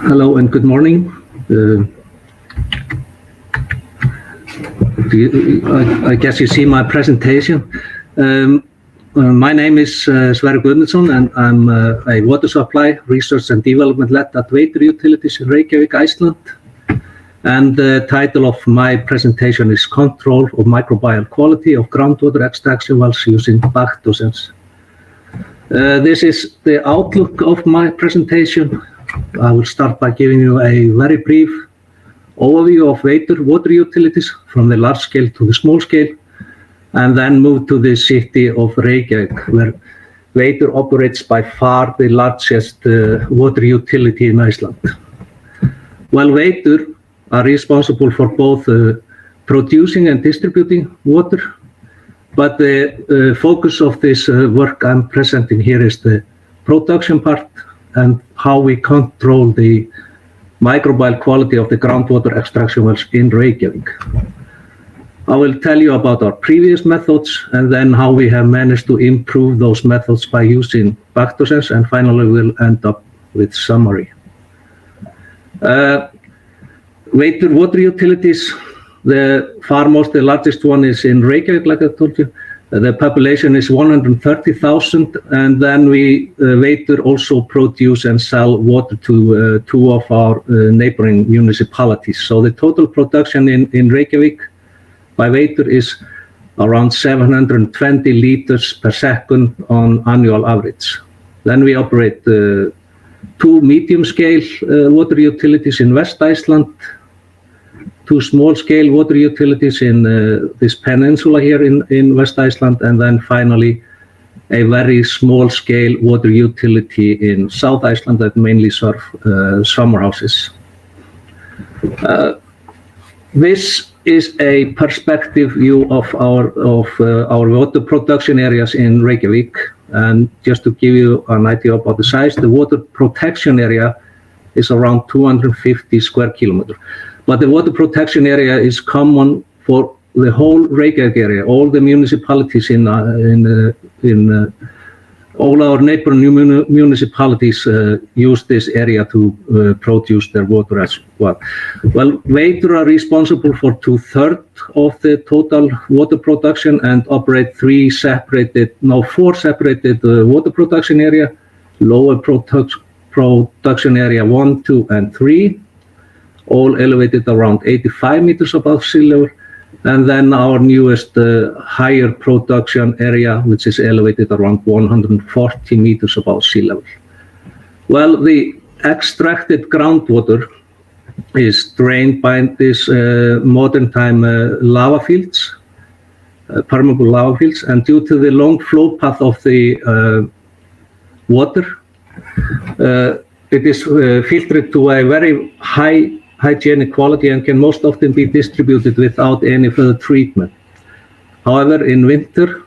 Hello and good morning. I guess you see my presentation. My name is Sverrir Guðmundsson, and I'm a water supply research and development led at Veitur Utilities in Reykjavík, Iceland. And the title of my presentation is Control of Microbial Quality of Groundwater Extraction Wells Using Bactosens. This is the outlook of my presentation. I will start by giving you a very brief overview of Veitur water utilities from the large scale to the small scale, and then move to the city of Reykjavík, where Veitur operates by far the largest water utility in Iceland. Well, Veitur are responsible for both producing and distributing water, but the focus of this work I'm presenting here is the production part and how we control the microbial quality of the groundwater extraction wells in Reykjavík. I will tell you about our previous methods and then how we have managed to improve those methods by using Bactosens, and finally we'll end up with summary. Veitur water utilities, the largest one is in Reykjavík, like I told you. The population is 130,000, and then Veitur also produce and sell water to two of our neighboring municipalities. So the total production in Reykjavík by Veitur is around 720 liters per second on annual average. Then we operate two medium-scale water utilities in West Iceland, two small-scale water utilities in this peninsula here in West Iceland, and then finally a very small-scale water utility in South Iceland that mainly serve summer houses. This is a perspective view of our water production areas in Reykjavík, and just to give you an idea about the size, the water protection area is around 250 square kilometers. But the water protection area is common for the whole Reykjavík area. All the municipalities in all our neighboring municipalities use this area to produce their water as well. Well, Veitur are responsible for 2/3 of the total water production and operate four separated water production area: lower production area 1, 2, and 3. All elevated around 85 meters above sea level, and then our newest higher production area, which is elevated around 140 meters above sea level. Well, the extracted groundwater is drained by this modern time lava fields, permeable lava fields, and due to the long flow path of the water, it is filtered to a very high hygienic quality and can most often be distributed without any further treatment. However, in winter,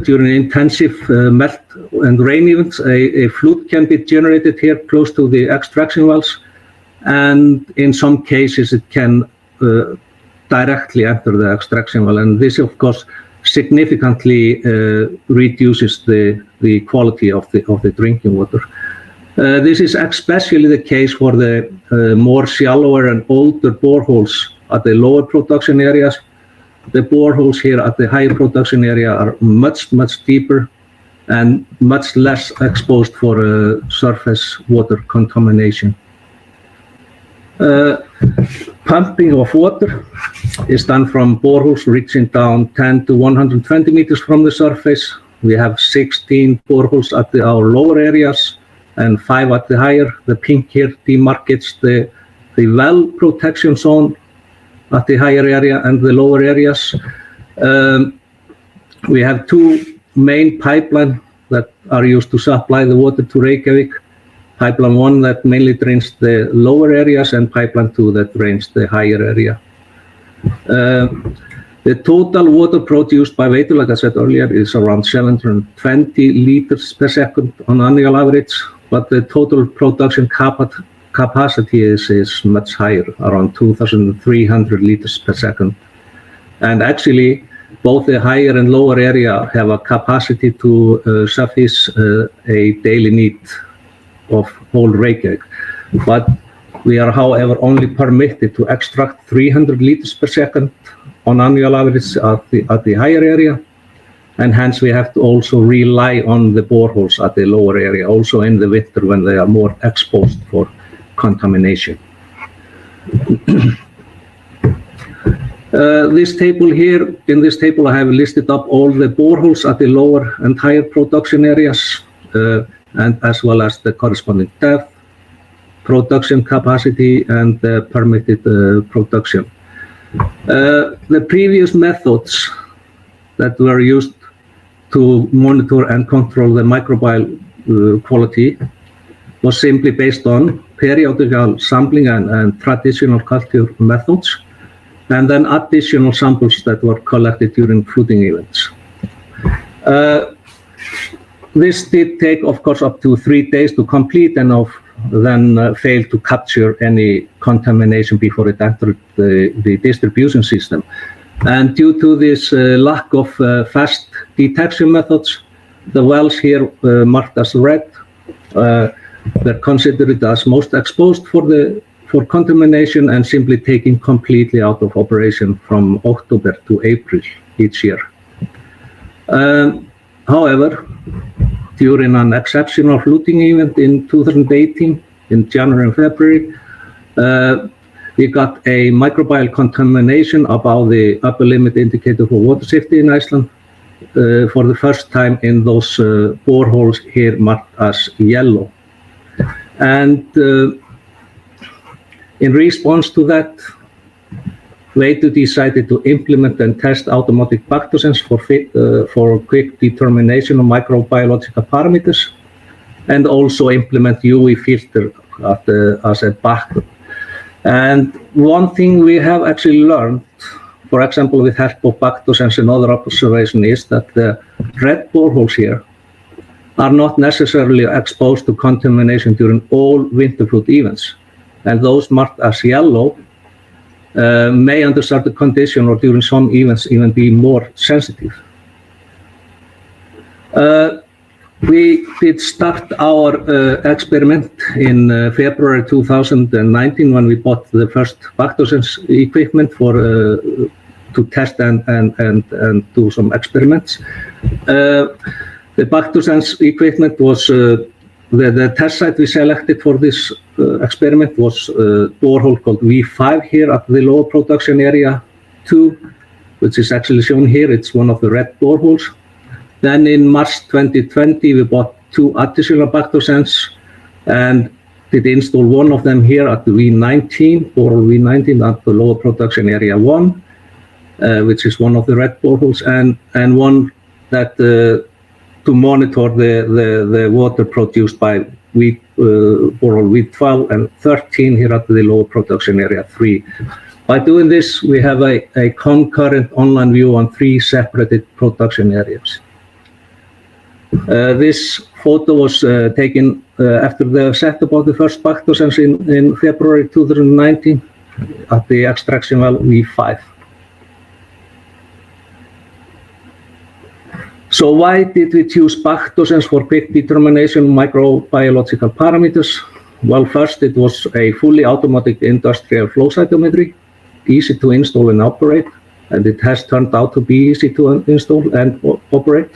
during intensive melt and rain events, a flood can be generated here close to the extraction wells, and in some cases it can directly enter the extraction well, and this of course significantly reduces the quality of the drinking water. This is especially the case for the more shallower and older boreholes at the lower production areas. The boreholes here at the higher production area are much deeper and much less exposed for surface water contamination. Pumping of water is done from boreholes reaching down 10 to 120 meters from the surface. We have 16 boreholes at our lower areas and 5 at the higher. The pink here demarcates the well protection zone at the higher area and the lower areas. We have two main pipelines that are used to supply the water to Reykjavík. Pipeline 1 that mainly drains the lower areas, and pipeline 2 that drains the higher area. The total water produced by Veitur, like I said earlier, is around 720 liters per second on annual average, but the total production capacity is much higher, around 2,300 liters per second. And actually, both the higher and lower area have a capacity to suffice a daily need of whole Reykjavik. But we are, however, only permitted to extract 300 liters per second on annual average at the higher area, and hence we have to also rely on the boreholes at the lower area, also in the winter when they are more exposed for contamination. This table here, in this table I have listed up all the boreholes at the lower and higher production areas, and as well as the corresponding depth, production capacity, and permitted production. The previous methods that were used to monitor and control the microbial quality was simply based on periodical sampling and traditional culture methods, and then additional samples that were collected during flooding events. This did take, of course, up to 3 days to complete, and then failed to capture any contamination before it entered the distribution system. And due to this lack of fast detection methods, the wells here marked as red were considered as most exposed for contamination and simply taken completely out of operation from October to April each year. However, during an exceptional flooding event in 2018, in January and February, we got a microbial contamination above the upper limit indicator for water safety in Iceland for the first time in those boreholes here marked as yellow. And in response to that, Veitur decided to implement and test automatic bactogens for quick determination of microbiological parameters, and also implement UV filter as a backup. And one thing we have actually learned, for example, with help of bactogens and other observation, is that the red boreholes here are not necessarily exposed to contamination during all winter flood events. And those marked as yellow may, under certain conditions or during some events, even be more sensitive. We did start our experiment in February 2019 when we bought the first bactogens equipment to test and do some experiments. The bactogens equipment was the test site we selected for this experiment was a borehole called V5 here at the lower production area 2, which is actually shown here. It's one of the red boreholes. Then in March 2020, we bought 2 additional bactogens and did install one of them here at the V19, borehole V19 at the lower production area 1, which is one of the red boreholes, and one that to monitor the water produced by borehole V12 and 13 here at the lower production area 3. By doing this, we have a concurrent online view on 3 separated production areas. This photo was taken after the setup of the first bactogens in February 2019 at the extraction well V5. So why did we choose bactogens for quick determination of microbiological parameters? Well, first, it was a fully automatic industrial flow cytometry, easy to install and operate, and it has turned out to be easy to install and operate.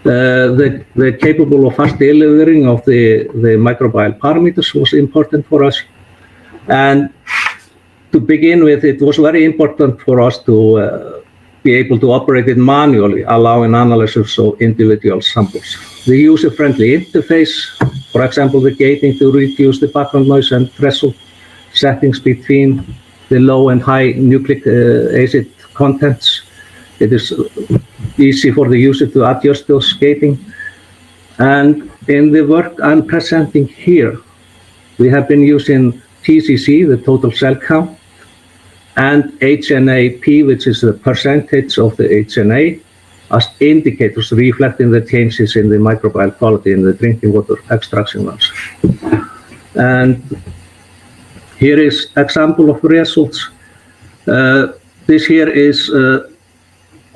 The capable of fast delivering of the microbial parameters was important for us. And to begin with, it was very important for us to be able to operate it manually, allowing analysis of individual samples. The user-friendly interface, for example, the gating to reduce the background noise and threshold settings between the low and high nucleic acid contents. It is easy for the user to adjust those gating. And in the work I'm presenting here, we have been using TCC, the total cell count, and HNA-P, which is the percentage of the HNA, as indicators reflecting the changes in the microbial quality in the drinking water extraction wells. And here is example of results. This here is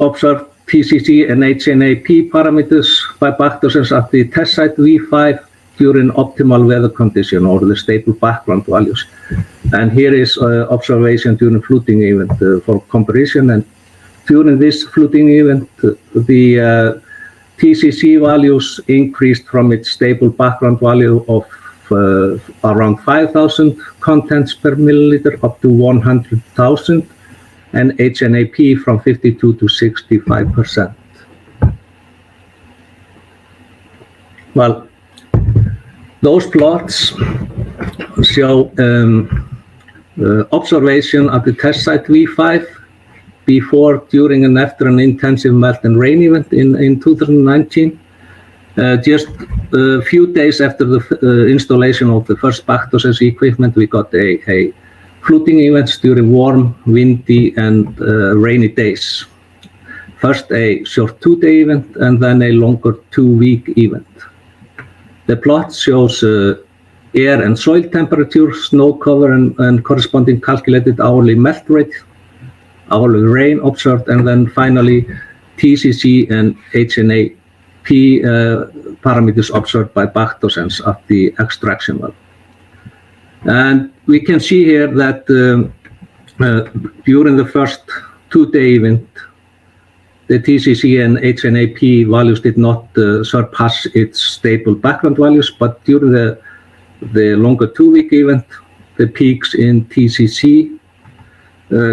observed TCC and HNAP parameters by Bactosens at the test site V5 during optimal weather condition or the stable background values. And here is observation during fluting event for comparison. And during this fluting event, the TCC values increased from its stable background value of around 5,000 contents per milliliter up to 100,000, and HNAP from 52 to 65%. Well, those plots show observation at the test site V5 before, during, and after an intensive melt and rain event in 2019. Just a few days after the installation of the first Bactosens equipment, we got a fluting events during warm, windy, and rainy days. First a short 2-day event and then a longer 2-week event. The plot shows air and soil temperature, snow cover, and corresponding calculated hourly melt rate, hourly rain observed, and then finally TCC and HNAP parameters observed by Bactosens at the extraction well. And we can see here that during the first 2-day event, the TCC and HNAP values did not surpass its stable background values, but during the longer 2-week event, the peaks in TCC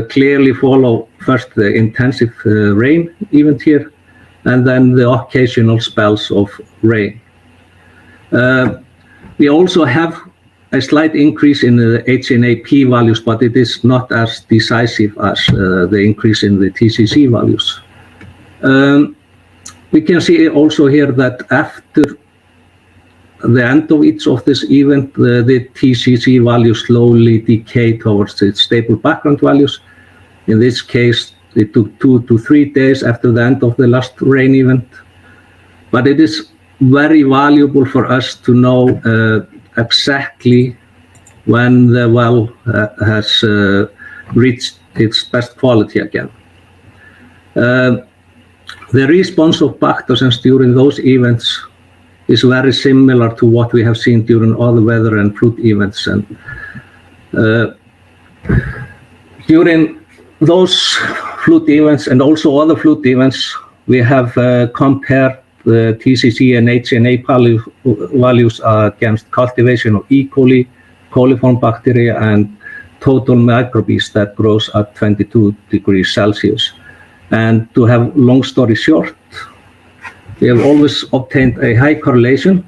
clearly follow first the intensive rain event here, and then the occasional spells of rain. We also have a slight increase in the HNAP values, but it is not as decisive as the increase in the TCC values. We can see also here that after the end of each of this event, the TCC values slowly decay towards its stable background values. In this case, it took 2 to 3 days after the end of the last rain event. But it is very valuable for us to know exactly when the well has reached its best quality again. The response of Bactosens during those events is very similar to what we have seen during other weather and flute events. And during those flute events and also other flute events, we have compared the TCC and HNA values against cultivation of E. coli, coliform bacteria, and total microbes that grows at 22 degrees Celsius. And to have long story short, we have always obtained a high correlation,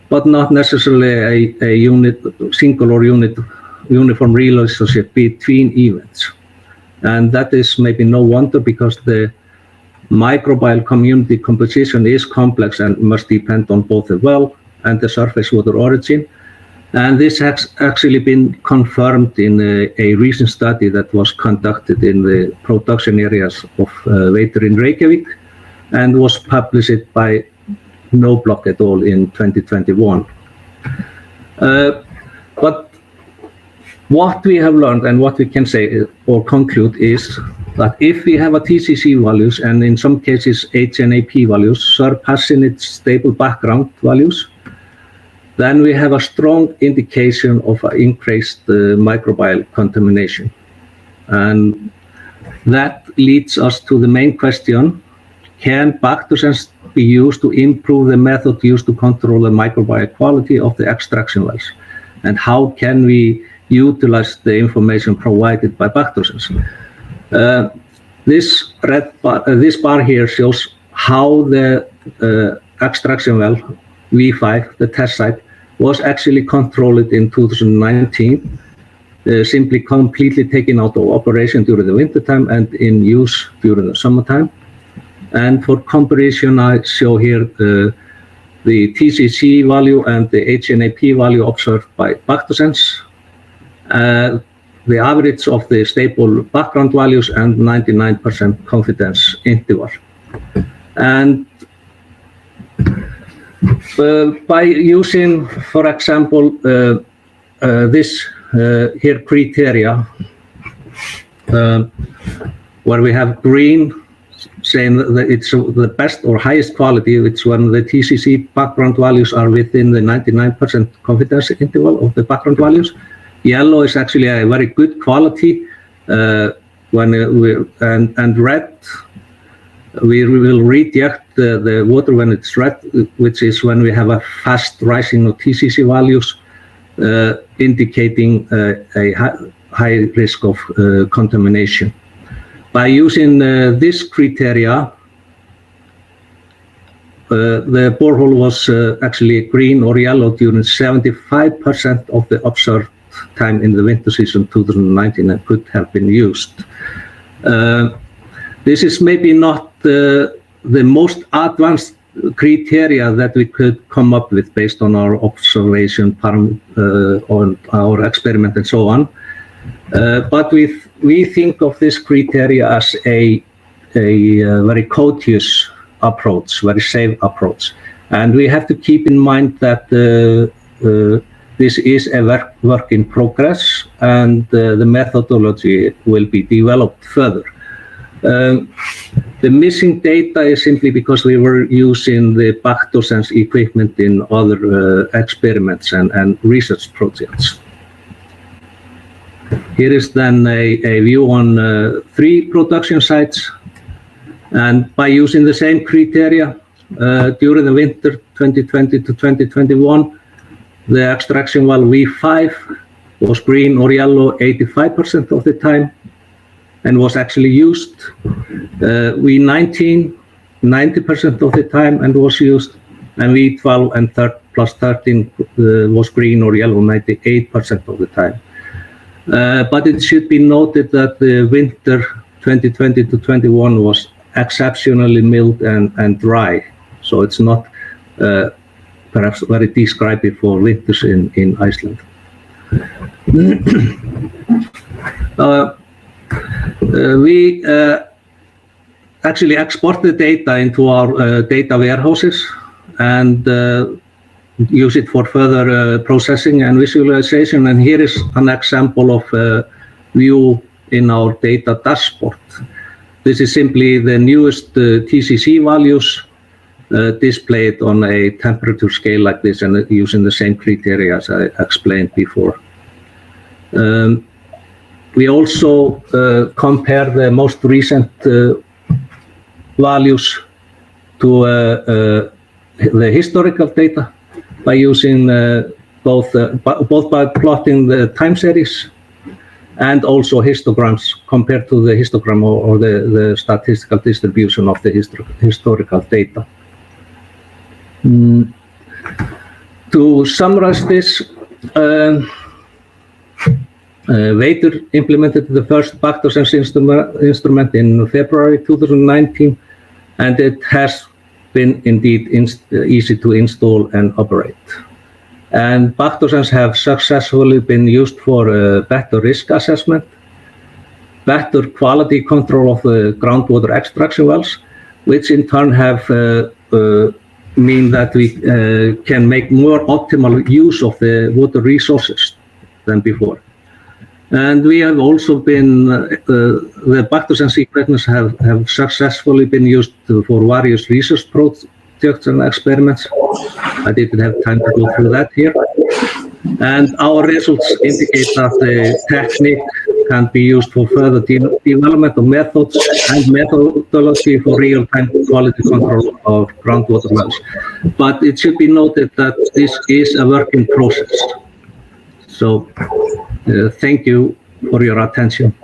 but not necessarily a single or uniform relationship between events. And that is maybe no wonder, because the microbial community composition is complex and must depend on both the well and the surface water origin. And this has actually been confirmed in a recent study that was conducted in the production areas of Veitur in Reykjavík and was published by Knobloch et al. In 2021. But what we have learned and what we can say or conclude is that if we have a TCC values and in some cases HNAP values surpassing its stable background values, then we have a strong indication of increased microbial contamination. And that leads us to the main question: can Bactosens be used to improve the method used to control the microbial quality of the extraction wells? And how can we utilize the information provided by Bactosens? This bar here shows how the extraction well V5, the test site, was actually controlled in 2019, simply completely taken out of operation during the wintertime and in use during the summertime. And for comparison, I show here the TCC value and the HNAP value observed by Bactosens, the average of the stable background values, and 99% confidence interval. And by using, for example, this here criteria, where we have green saying that it's the best or highest quality. It's when the TCC background values are within the 99% confidence interval of the background values. Yellow is actually a very good quality. And red, we will reject the water when it's red, which is when we have a fast rising of TCC values, indicating a high risk of contamination. By using this criteria, the borehole was actually green or yellow during 75% of the observed time in the winter season 2019 and could have been used. This is maybe not the most advanced criteria that we could come up with based on our observation, on our experiment and so on. But we think of this criteria as a very courteous approach, very safe approach. And we have to keep in mind that this is a work in progress, and the methodology will be developed further. The missing data is simply because we were using the Bactosense equipment in other experiments and research projects. Here is then a view on 3 production sites, and by using the same criteria during the winter 2020 to 2021, the extraction well V5 was green or yellow 85% of the time and was actually used. V19 90% of the time and was used, and V12 and plus 13 was green or yellow 98% of the time. But it should be noted that the winter 2020 to 21 was exceptionally mild and dry, so it's not perhaps very descriptive for winters in Iceland. We actually export the data into our data warehouses and use it for further processing and visualization. And here is an example of a view in our data dashboard. This is simply the newest TCC values displayed on a temperature scale like this and using the same criteria as I explained before. We also compare the most recent values to the historical data by using both by plotting the time series and also histograms compared to the histogram or the statistical distribution of the historical data. To summarize this, Veitur implemented the first Bactosense instrument in February 2019, and it has been indeed easy to install and operate. And Bactosense have successfully been used for better risk assessment, better quality control of the groundwater extraction wells, which in turn have mean that we can make more optimal use of the water resources than before. And we have also been, the Bactosense equipment have successfully been used for various research projects and experiments. I didn't have time to go through that here. And our results indicate that the technique can be used for further development of methods and methodology for real-time quality control of groundwater wells. But it should be noted that this is a work in process. So thank you for your attention.